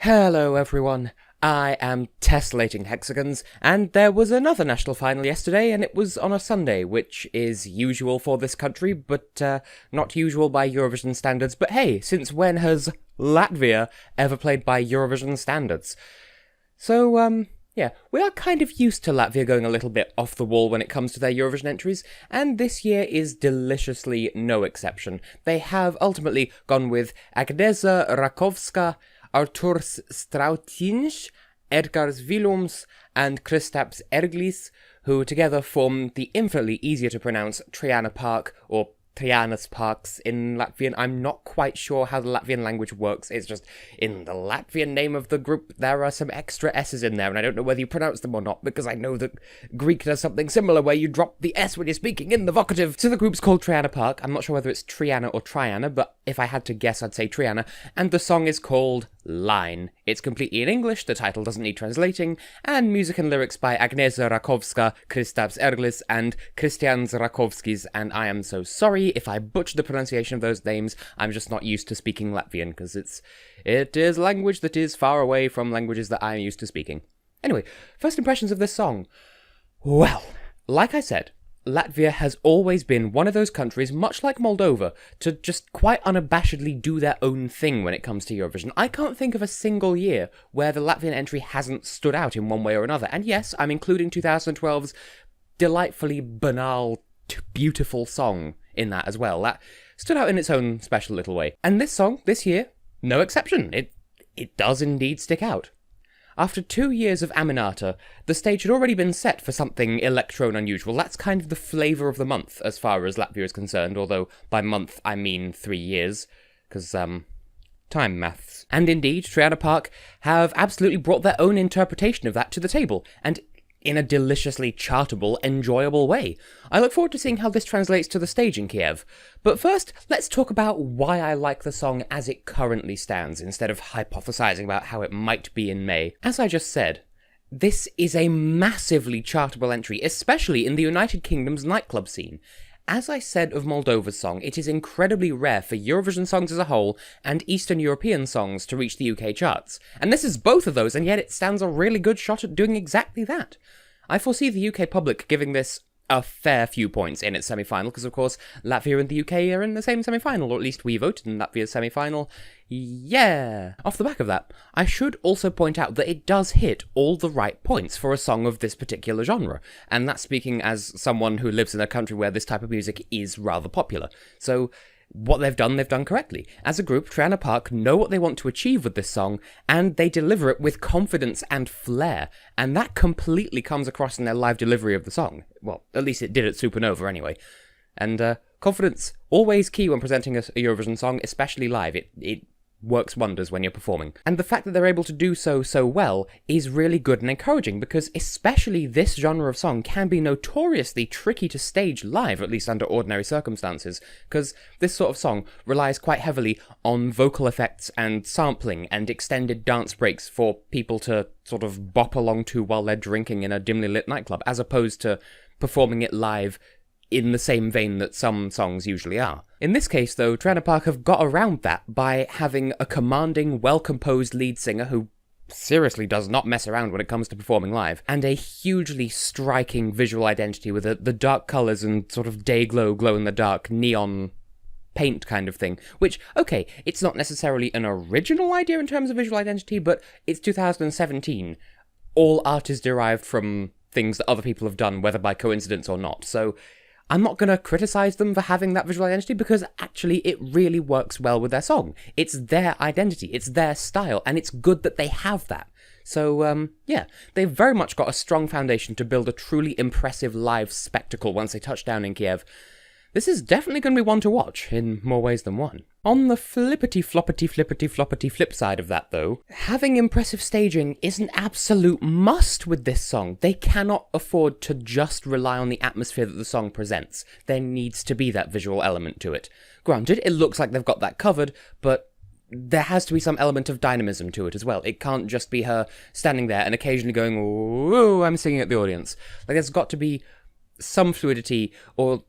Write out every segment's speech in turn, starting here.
Hello everyone, I am Tessellating Hexagons, and there was another national final yesterday, and it was on a Sunday, which is usual for this country, but not usual by Eurovision standards. But hey, since when has Latvia ever played by Eurovision standards? So, yeah, we are kind of used to Latvia going a little bit off the wall when it comes to their Eurovision entries, and this year is deliciously no exception. They have ultimately gone with Agnieszka Rakowska, Arturs Strautiņš, Edgars Vilums, and Kristaps Erglis, who together form the infinitely easier to pronounce Triana Park, or Trianas Parks in Latvian. I'm not quite sure how the Latvian language works. It's just, in the Latvian name of the group, there are some extra S's in there, and I don't know whether you pronounce them or not, because I know that Greek does something similar where you drop the S when you're speaking in the vocative. So the group's called Triana Park. I'm not sure whether it's Triana or Triana, but if I had to guess, I'd say Triana, and the song is called Line. It's completely in English, the title doesn't need translating, and music and lyrics by Agnieszka Rakowska, Kristaps Erglis, and Kristians Rakowskis, and I am so sorry if I butcher the pronunciation of those names. I'm just not used to speaking Latvian, because it is language that is far away from languages that I'm used to speaking. Anyway, first impressions of this song. Well, like I said, Latvia has always been one of those countries, much like Moldova, to just quite unabashedly do their own thing when it comes to Eurovision. I can't think of a single year where the Latvian entry hasn't stood out in one way or another. And yes, I'm including 2012's delightfully banal, beautiful song in that as well. That stood out in its own special little way. And this song, this year, no exception. It does indeed stick out. After 2 years of Aminata, the stage had already been set for something electro and unusual. That's kind of the flavour of the month, as far as Latvia is concerned, although by month I mean 3 years, because, time maths. And indeed, Triana Park have absolutely brought their own interpretation of that to the table, and in a deliciously chartable, enjoyable way. I look forward to seeing how this translates to the stage in Kiev. But first, let's talk about why I like the song as it currently stands, instead of hypothesizing about how it might be in May. As I just said, this is a massively chartable entry, especially in the United Kingdom's nightclub scene. As I said of Moldova's song, it is incredibly rare for Eurovision songs as a whole and Eastern European songs to reach the UK charts. And this is both of those, and yet it stands a really good shot at doing exactly that. I foresee the UK public giving this a fair few points in its semi-final, because of course Latvia and the UK are in the same semi-final, or at least we voted in Latvia's semi-final. Yeah! Off the back of that, I should also point out that it does hit all the right points for a song of this particular genre, and that's speaking as someone who lives in a country where this type of music is rather popular. So what they've done correctly. As a group, Triana Park know what they want to achieve with this song, and they deliver it with confidence and flair, and that completely comes across in their live delivery of the song. Well, at least it did at Supernova anyway. And confidence, always key when presenting a Eurovision song, especially live. It works wonders when you're performing. And the fact that they're able to do so well is really good and encouraging, because especially this genre of song can be notoriously tricky to stage live, at least under ordinary circumstances, because this sort of song relies quite heavily on vocal effects and sampling and extended dance breaks for people to sort of bop along to while they're drinking in a dimly lit nightclub, as opposed to performing it live in the same vein that some songs usually are. In this case, though, Triana Park have got around that by having a commanding, well-composed lead singer who seriously does not mess around when it comes to performing live, and a hugely striking visual identity with the dark colours and sort of day-glow, glow-in-the-dark neon paint kind of thing, which, okay, it's not necessarily an original idea in terms of visual identity, but it's 2017. All art is derived from things that other people have done, whether by coincidence or not, so I'm not going to criticize them for having that visual identity, because actually it really works well with their song. It's their identity, it's their style, and it's good that they have that. So, yeah, they've very much got a strong foundation to build a truly impressive live spectacle once they touch down in Kiev. This is definitely going to be one to watch, in more ways than one. On the flippity-floppity flip side of that, though, having impressive staging is an absolute must with this song. They cannot afford to just rely on the atmosphere that the song presents. There needs to be that visual element to it. Granted, it looks like they've got that covered, but there has to be some element of dynamism to it as well. It can't just be her standing there and occasionally going, "Ooh, I'm singing at the audience." Like, there's got to be some fluidity, or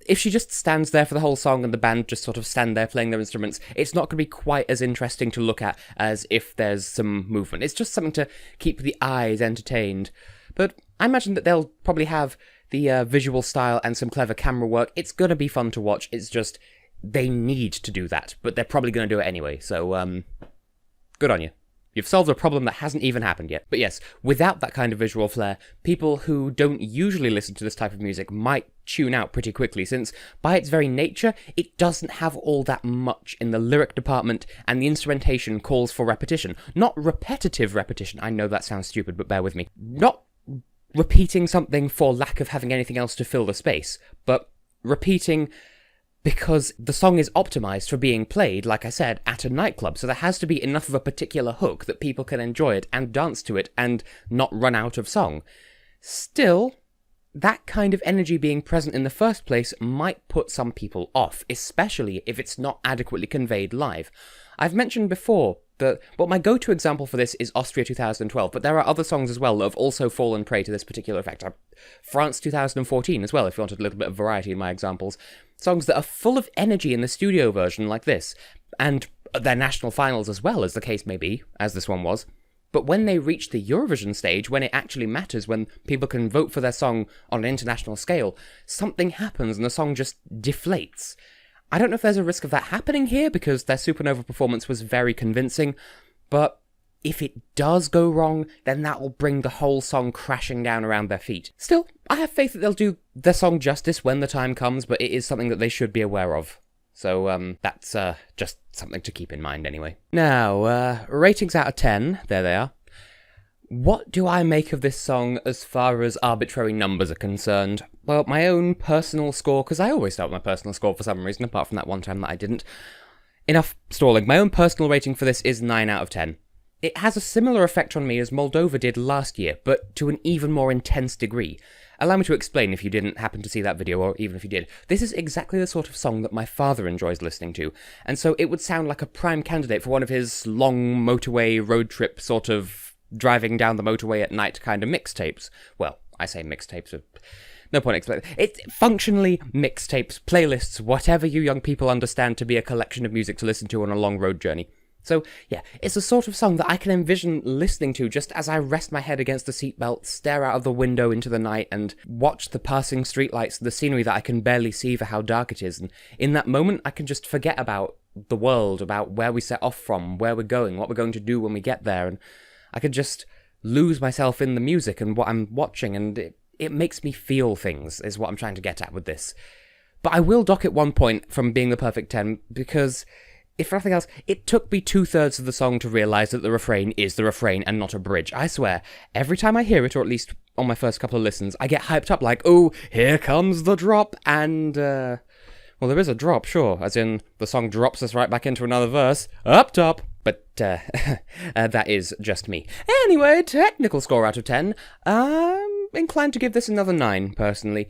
if she just stands there for the whole song and the band just sort of stand there playing their instruments, it's not going to be quite as interesting to look at as if there's some movement. It's just something to keep the eyes entertained. But I imagine that they'll probably have the visual style and some clever camera work. It's going to be fun to watch. It's just, they need to do that, but they're probably going to do it anyway. So, good on you. You've solved a problem that hasn't even happened yet. But yes, without that kind of visual flair, people who don't usually listen to this type of music might tune out pretty quickly, since by its very nature, it doesn't have all that much in the lyric department, and the instrumentation calls for repetition. Not repetitive repetition, I know that sounds stupid, but bear with me. Not repeating something for lack of having anything else to fill the space, but repeating because the song is optimized for being played, like I said, at a nightclub, so there has to be enough of a particular hook that people can enjoy it and dance to it and not run out of song. Still, that kind of energy being present in the first place might put some people off, especially if it's not adequately conveyed live. I've mentioned before that, well, my go-to example for this is Austria 2012, but there are other songs as well that have also fallen prey to this particular effect. France 2014 as well, if you wanted a little bit of variety in my examples. Songs that are full of energy in the studio version like this, and their national finals as well, as the case may be, as this one was. But when they reach the Eurovision stage, when it actually matters, when people can vote for their song on an international scale, something happens and the song just deflates. I don't know if there's a risk of that happening here, because their Supernova performance was very convincing, but if it does go wrong, then that will bring the whole song crashing down around their feet. Still, I have faith that they'll do their song justice when the time comes, but it is something that they should be aware of. So, that's just something to keep in mind anyway. Now, ratings out of 10, there they are. What do I make of this song as far as arbitrary numbers are concerned? Well, my own personal score, because I always start with my personal score for some reason, apart from that one time that I didn't. Enough stalling. My own personal rating for this is 9 out of 10. It has a similar effect on me as Moldova did last year, but to an even more intense degree. Allow me to explain if you didn't happen to see that video, or even if you did. This is exactly the sort of song that my father enjoys listening to, and so it would sound like a prime candidate for one of his long motorway road trip sort of driving down the motorway at night kind of mixtapes. Well, I say mixtapes, no point explaining. It's functionally mixtapes, playlists, whatever you young people understand to be a collection of music to listen to on a long road journey. So, yeah, it's the sort of song that I can envision listening to just as I rest my head against the seatbelt, stare out of the window into the night, and watch the passing streetlights, the scenery that I can barely see for how dark it is. And in that moment, I can just forget about the world, about where we set off from, where we're going, what we're going to do when we get there, and I could just lose myself in the music and what I'm watching, and it makes me feel things, is what I'm trying to get at with this. But I will dock it 1 point from being the perfect 10, because if for nothing else, it took me 2/3 of the song to realise that the refrain is the refrain and not a bridge. I swear, every time I hear it, or at least on my first couple of listens, I get hyped up like, oh, here comes the drop, and, well, there is a drop, sure, as in the song drops us right back into another verse, up top. But that is just me. Anyway, technical score out of 10. I'm inclined to give this another 9, personally.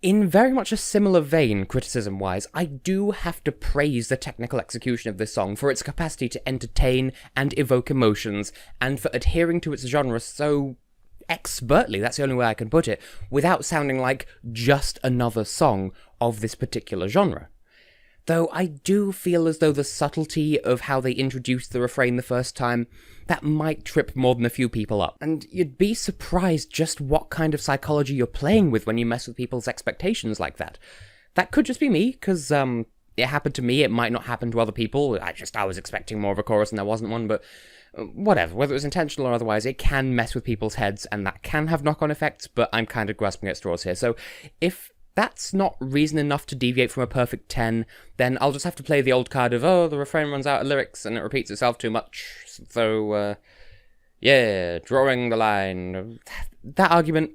In very much a similar vein, criticism-wise, I do have to praise the technical execution of this song for its capacity to entertain and evoke emotions, and for adhering to its genre so expertly, that's the only way I can put it, without sounding like just another song of this particular genre. Though I do feel as though the subtlety of how they introduced the refrain the first time, that might trip more than a few people up. And you'd be surprised just what kind of psychology you're playing with when you mess with people's expectations like that. That could just be me, because it happened to me, it might not happen to other people. I was expecting more of a chorus and there wasn't one, but whatever, whether it was intentional or otherwise, it can mess with people's heads, and that can have knock-on effects, but I'm kind of grasping at straws here. So if that's not reason enough to deviate from a perfect 10, then I'll just have to play the old card of, oh, the refrain runs out of lyrics and it repeats itself too much, so, yeah, drawing the line. That argument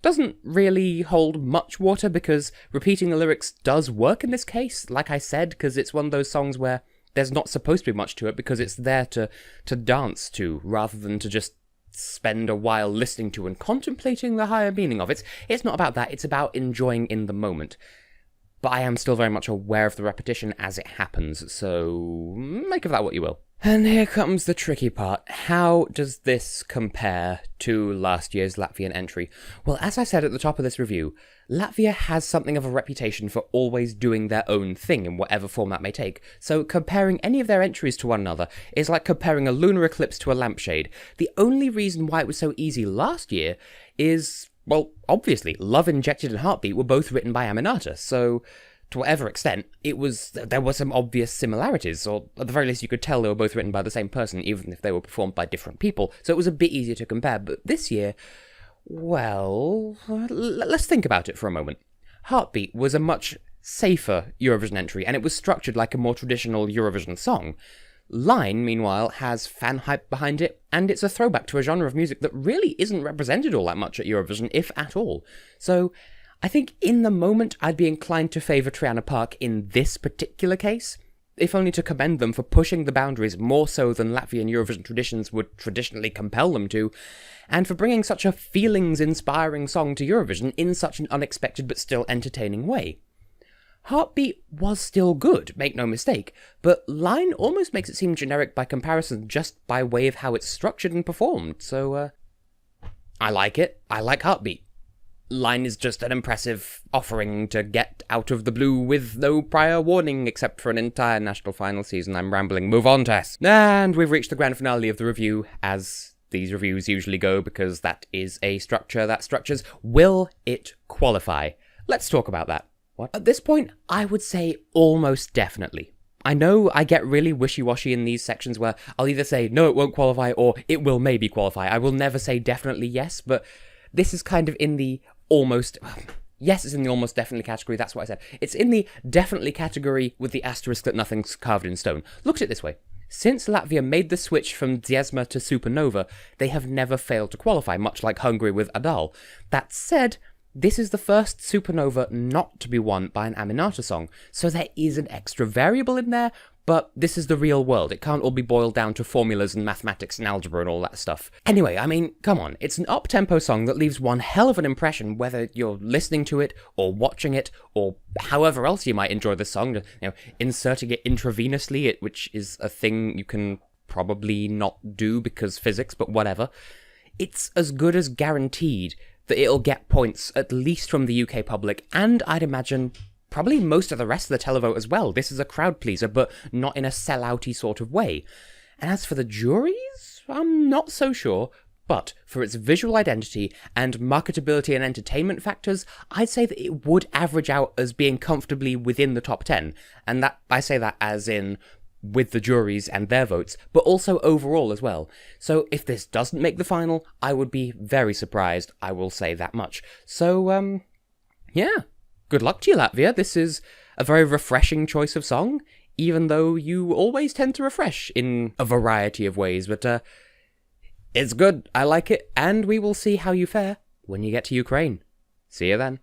doesn't really hold much water, because repeating the lyrics does work in this case, like I said, because it's one of those songs where there's not supposed to be much to it, because it's there to dance to, rather than to just spend a while listening to and contemplating the higher meaning of it. It's not about that, it's about enjoying in the moment. but I am still very much aware of the repetition as it happens, so make of that what you will. And here comes the tricky part. How does this compare to last year's Latvian entry? Well, as I said at the top of this review, Latvia has something of a reputation for always doing their own thing in whatever form that may take, so comparing any of their entries to one another is like comparing a lunar eclipse to a lampshade. The only reason why it was so easy last year is, well, obviously, Love Injected and Heartbeat were both written by Aminata, so to whatever extent, there were some obvious similarities, or at the very least you could tell they were both written by the same person, even if they were performed by different people, so it was a bit easier to compare. But this year, well, let's think about it for a moment. Heartbeat was a much safer Eurovision entry, and it was structured like a more traditional Eurovision song. Line, meanwhile, has fan hype behind it, and it's a throwback to a genre of music that really isn't represented all that much at Eurovision, if at all. So I think in the moment I'd be inclined to favour Triana Park in this particular case, if only to commend them for pushing the boundaries more so than Latvian Eurovision traditions would traditionally compel them to, and for bringing such a feelings-inspiring song to Eurovision in such an unexpected but still entertaining way. Heartbeat was still good, make no mistake, but Line almost makes it seem generic by comparison just by way of how it's structured and performed, so I like it. I like Heartbeat. Line is just an impressive offering to get out of the blue with no prior warning except for an entire national final season. I'm rambling. Move on, Tess. And we've reached the grand finale of the review, as these reviews usually go, because that is a structure that structures. Will it qualify? Let's talk about that. What? At this point, I would say almost definitely. I know I get really wishy-washy in these sections where I'll either say, no, it won't qualify, or it will maybe qualify. I will never say definitely yes, but this is kind of in the almost... Yes, it's in the almost definitely category, that's what I said. It's in the definitely category with the asterisk that nothing's carved in stone. Look at it this way. Since Latvia made the switch from Dziesma to Supernova, they have never failed to qualify, much like Hungary with Adal. That said, this is the first Supernova not to be won by an Aminata song, so there is an extra variable in there, but this is the real world. It can't all be boiled down to formulas and mathematics and algebra and all that stuff. Anyway, I mean, come on, it's an up-tempo song that leaves one hell of an impression whether you're listening to it, or watching it, or however else you might enjoy the song, inserting it intravenously, which is a thing you can probably not do because physics, but whatever. It's as good as guaranteed that it'll get points, at least from the UK public, and I'd imagine probably most of the rest of the televote as well. This is a crowd pleaser, but not in a sell-outy sort of way. And as for the juries, I'm not so sure, but for its visual identity and marketability and entertainment factors, I'd say that it would average out as being comfortably within the top 10. And that I say that as in with the juries and their votes, but also overall as well. So if this doesn't make the final, I would be very surprised, I will say that much. So, yeah. Good luck to you, Latvia. This is a very refreshing choice of song, even though you always tend to refresh in a variety of ways. But it's good. I like it, and we will see how you fare when you get to Ukraine. See you then.